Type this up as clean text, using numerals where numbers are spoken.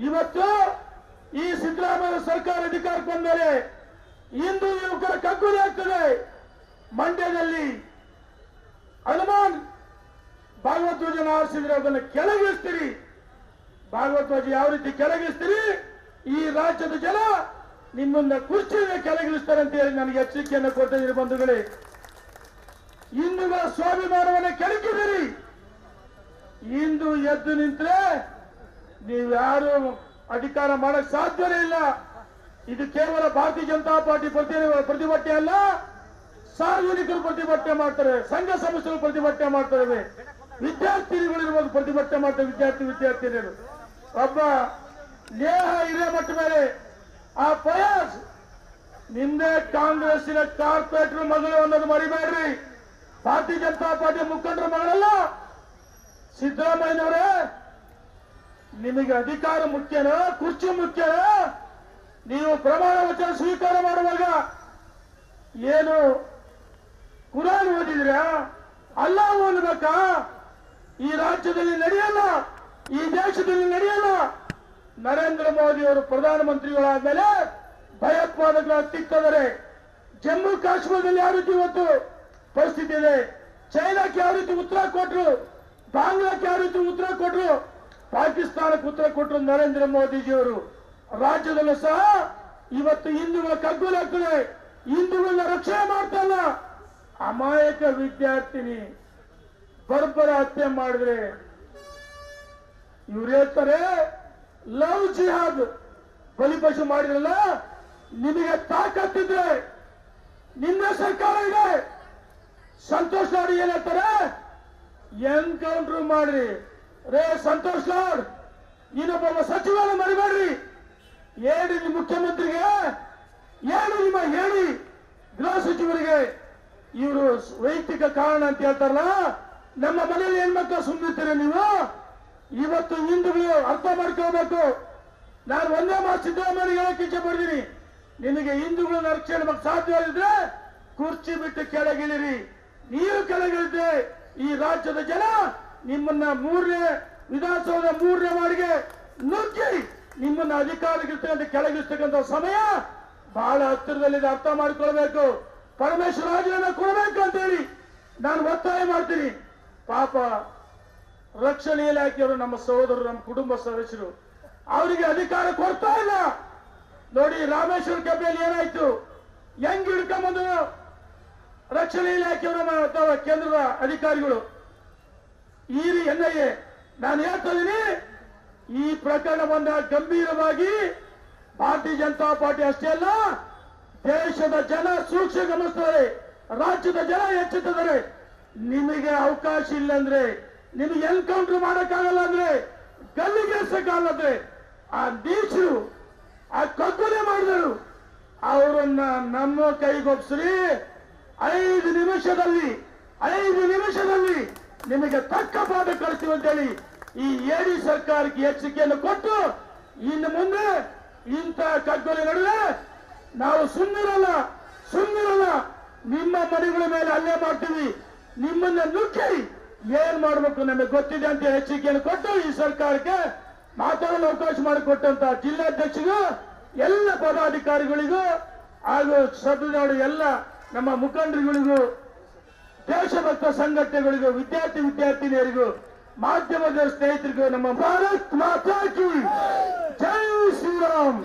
ಇವತ್ತು ಈ ಸಿದ್ದರಾಮಯ್ಯ ಸರ್ಕಾರ ಅಧಿಕಾರಕ್ಕೆ ಬಂದ ಮೇಲೆ ಹಿಂದೂ ಯುವಕರ ಕಗ್ಗೊಲೆ ಆಗ್ತದೆ. ಮಂಡ್ಯದಲ್ಲಿ ಹನುಮಾನ್ ಭಾಗವಧ್ವಜನ ಆರಿಸಿದ್ರೆ ಅದನ್ನು ಕೆಳಗಿಳಿಸ್ತೀರಿ. ಭಾಗವಧ್ವಜ ಯಾವ ರೀತಿ ಕೆಳಗಿಳಿಸ್ತೀರಿ, ಈ ರಾಜ್ಯದ ಜನ ನಿಮ್ಮನ್ನ ಕುರ್ಚಿಯಿಂದ ಕೆಳಗಿಳಿಸ್ತಾರೆ ಅಂತ ಹೇಳಿ ನನಗೆ ಎಚ್ಚರಿಕೆಯನ್ನು ಕೊಟ್ಟಿದ್ದೀರಿ. ಬಂಧುಗಳೇ, ಹಿಂದೂಗಳ ಸ್ವಾಭಿಮಾನವನ್ನು ಕೆಣಕಿದಿರಿ. ಹಿಂದೂ ಎದ್ದು ನಿಂತರೆ ನೀವ್ಯಾರು ಅಧಿಕಾರ ಮಾಡಕ್ ಸಾಧ್ಯವೇ ಇಲ್ಲ. ಇದು ಕೇವಲ ಭಾರತೀಯ ಜನತಾ ಪಾರ್ಟಿ ಪ್ರತಿಭಟನೆ ಅಲ್ಲ, ಸಾರ್ವಜನಿಕರು ಪ್ರತಿಭಟನೆ ಮಾಡ್ತಾರೆ, ಸಂಘ ಸಂಸ್ಥೆಗಳು ಪ್ರತಿಭಟನೆ ಮಾಡ್ತಾರೆ, ವಿದ್ಯಾರ್ಥಿಗಳಿರ್ಬೋದು ಪ್ರತಿಭಟನೆ ಮಾಡ್ತಾರೆ. ವಿದ್ಯಾರ್ಥಿನಿಯರು ಒಬ್ಬ ನೇಹ ಹಿರೇಮಠ ಮೇಲೆ ಆ ಫಯಾಜ್ ನಿಂದೆ ಕಾಂಗ್ರೆಸ್ಸಿನ ಕಾರ್ಪೊರೇಟರ್ ಮಗಳು ಅನ್ನೋದು ಮರಿಬೇಡ್ರಿ. ಭಾರತೀಯ ಜನತಾ ಪಾರ್ಟಿ ಮುಖಂಡರ ಮಗಳಲ್ಲ. ಸಿದ್ದರಾಮಯ್ಯನವರೇ, ನಿಮಗೆ ಅಧಿಕಾರ ಮುಖ್ಯನೋ ಕುರ್ಚಿ ಮುಖ್ಯನೋ? ನೀವು ಪ್ರಮಾಣ ವಚನ ಸ್ವೀಕಾರ ಮಾಡುವಾಗ ಏನು ಕುರಾನ್ ಓದಿದ್ರಾ? ಅಲ್ಲಾಹ್ ಓದಬೇಕಾ? ಈ ರಾಜ್ಯದಲ್ಲಿ ನಡೆಯಲ್ಲ, ಈ ದೇಶದಲ್ಲಿ ನಡೆಯಲ್ಲ. ನರೇಂದ್ರ ಮೋದಿ ಅವರು ಪ್ರಧಾನಮಂತ್ರಿಗಳಾದ್ಮೇಲೆ ಭಯೋತ್ಪಾದಕರ ತಿಕ್ಕಿದರೆ ಜಮ್ಮು ಕಾಶ್ಮೀರದಲ್ಲಿ ಯಾವ ರೀತಿ ಇವತ್ತು ಪರಿಸ್ಥಿತಿ ಇದೆ, ಚೈನಾಕ್ಕೆ ಯಾವ ರೀತಿ ಉತ್ತರ ಕೊಟ್ರು, ಬಾಂಗ್ಲಾಕ್ಕೆ ಯಾವ ರೀತಿ ಉತ್ತರ ಕೊಟ್ರು, ಪಾಕಿಸ್ತಾನಕ್ಕೆ ಉತ್ತರ ಕೊಟ್ಟರು ನರೇಂದ್ರ ಮೋದಿಜಿಯವರು. ರಾಜ್ಯದಲ್ಲೂ ಸಹ ಇವತ್ತು ಹಿಂದೂಗಳ ಕಗ್ಗೊಲೆ ಆಗ್ತದೆ. ಹಿಂದೂಗಳನ್ನ ರಕ್ಷಣೆ ಮಾಡ್ತಲ್ಲ. ಅಮಾಯಕ ವಿದ್ಯಾರ್ಥಿನಿ ಬರ್ಬರ ಹತ್ಯೆ ಮಾಡಿದ್ರೆ ಇವ್ರು ಹೇಳ್ತಾರೆ ಲವ್ ಜಿಹಾದ್ ಬಲಿಪಶು ಮಾಡಿದ್ರಲ್ಲ. ನಿಮಗೆ ತಾಕತ್ತಿದ್ರೆ ನಿನ್ನ ಸರ್ಕಾರ ಇದೆ. ಸಂತೋಷ್ ಲಾಡ್ ಏನ್ ಹೇಳ್ತಾರೆ, ಎನ್ಕೌಂಟರ್ ಮಾಡ್ರಿ. ರೇ ಸಂತೋಷ್ ಲಾಡ್, ನೀನೊಬ್ಬ ಸಚಿವನ ಮರಿಬೇಡ್ರಿ. ಹೇಳಿ ನಿಮ್ಮ ಮುಖ್ಯಮಂತ್ರಿಗೆ, ಹೇಳಿ ಗೃಹ ಸಚಿವರಿಗೆ. ಇವರು ವೈಯಕ್ತಿಕ ಕಾರಣ ಅಂತ ಹೇಳ್ತಾರಲ್ಲ, ನಮ್ಮ ಮನೆಯಲ್ಲಿ ಹೆಣ್ಮಕ್ಳು ಸುಮ್ಮನಿರ್ತೀರ ನೀವು? ಇವತ್ತು ಹಿಂದೂಗಳು ಅರ್ಥ ಮಾಡ್ಕೋಬೇಕು. ನಾನು ಒಂದೇ ಮಾತು ಸಿದ್ದರಾಮಯ್ಯ ಹೇಳಕ್ಕೆ ಇಚ್ಛೆ ಪಡ್ತೀನಿ, ನಿಮಗೆ ಹಿಂದೂಗಳನ್ನ ರಕ್ಷಣೆ ಮಾಡಕ್ಕೆ ಸಾಧ್ಯವಾಗಿದ್ರೆ ಕುರ್ಚಿ ಬಿಟ್ಟು ಕೆಳಗಿಳಿರಿ. ನೀವು ಕೆಳಗಿಳಿದ್ರೆ ಈ ರಾಜ್ಯದ ಜನ ನಿಮ್ಮನ್ನ ವಿಧಾನಸೌಧ 3ನೇ ವಾರ್ಡ್ಗೆ ನುಗ್ಗಿ ನಿಮ್ಮನ್ನ ಅಧಿಕಾರಕ್ಕೆ ಕೆಳಗಿಳಿಸ್ತಕ್ಕಂಥ ಸಮಯ ಬಹಳ ಹತ್ತಿರದಲ್ಲಿದೆ. ಅರ್ಥ ಮಾಡಿಕೊಳ್ಬೇಕು. ಪರಮೇಶ್ವರ ರಾಜೀನಾಮೆ ಕೊಡಬೇಕು ಅಂತ ಹೇಳಿ ನಾನು ಒತ್ತಾಯ ಮಾಡ್ತೀನಿ. ಪಾಪ ರಕ್ಷಣೆ ಇಲಾಖೆಯವರು ನಮ್ಮ ಸಹೋದರರು, ನಮ್ಮ ಕುಟುಂಬ ಸದಸ್ಯರು, ಅವರಿಗೆ ಅಧಿಕಾರ ಕೊಡ್ತಾ ಇಲ್ಲ. ನೋಡಿ ರಾಮೇಶ್ವರ ಕೆಬ್ಬೆಯಲ್ಲಿ ಏನಾಯ್ತು, ಹೆಂಗ್ ಹಿಡ್ಕೊಂಬಂದು ರಕ್ಷಣೆ ಇಲಾಖೆಯವರು ಅಥವಾ ಕೇಂದ್ರದ ಅಧಿಕಾರಿಗಳು ಈ NIA. ನಾನು ಹೇಳ್ತಾ ಇದ್ದೀನಿ, ಈ ಪ್ರಕರಣವನ್ನ ಗಂಭೀರವಾಗಿ ಭಾರತೀಯ ಜನತಾ ಪಾರ್ಟಿ ಅಷ್ಟೇ ಅಲ್ಲ, ದೇಶದ ಜನ ಸೂಕ್ಷ್ಮ ಗಮನಿಸ್ತಾರೆ, ರಾಜ್ಯದ ಜನ ಎಚ್ಚೆತ್ತಿದ್ದಾರೆ. ನಿಮಗೆ ಅವಕಾಶ ಇಲ್ಲ ಅಂದ್ರೆ, ನಿಮಗೆ ಎನ್ಕೌಂಟರ್ ಮಾಡಕ್ಕಾಗಲ್ಲ ಅಂದ್ರೆ, ಗಲ್ಲಿಗೇರ್ಸಕ್ಕಾಗಲ್ಲ ಅಂದ್ರೆ, ಆ ನೀಚರು ಆ ಕಗ್ಗೊಲೆ ಮಾಡಿದರು ಅವರನ್ನ ನಮ್ಮ ಕೈಗೊಪ್ಸ್ರಿ. 5 ನಿಮಿಷದಲ್ಲಿ ನಿಮಗೆ ತಕ್ಕ ಪಾಠ ಕಳಿಸ್ತೀವಿ ಅಂತೇಳಿ ಈ ಎಡಿ ಸರ್ಕಾರಕ್ಕೆ ಎಚ್ಚರಿಕೆಯನ್ನು ಕೊಟ್ಟು, ಇನ್ನು ಮುಂದೆ ಇಂಥ ಕಗ್ಗೊಲೆ ನಡೆದರೆ ನಾವು ಸುಮ್ಮನಿರಲ್ಲ. ನಿಮ್ಮ ಮನೆಗಳ ಮೇಲೆ ಹಲ್ಲೆ ಮಾಡ್ತೀವಿ, ನಿಮ್ಮನ್ನ ನುಗ್ಗಿ ಏನ್ ಮಾಡಬೇಕು ನಮಗೆ ಗೊತ್ತಿದೆ ಅಂತ ಎಚ್ಚರಿಕೆಯನ್ನು ಕೊಟ್ಟು ಈ ಸರ್ಕಾರಕ್ಕೆ ಮಾತಾಡಲು ಅವಕಾಶ ಮಾಡಿಕೊಟ್ಟಂತ ಜಿಲ್ಲಾಧ್ಯಕ್ಷರಿಗೂ, ಎಲ್ಲ ಪದಾಧಿಕಾರಿಗಳಿಗೂ ಹಾಗೂ ಸಭೆನಾಡು ಎಲ್ಲ ನಮ್ಮ ಮುಖಂಡರುಗಳಿಗೂ, ದೇಶಭಕ್ತ ಸಂಘಟನೆಗಳಿಗೂ, ವಿದ್ಯಾರ್ಥಿನಿಯರಿಗೂ, ಮಾಧ್ಯಮದ ಸ್ನೇಹಿತರಿಗೂ ನಮ್ಮ ಭಾರತ್ ಮಾತಾ ಕಿ ಜೈ ಶ್ರೀರಾಮ್.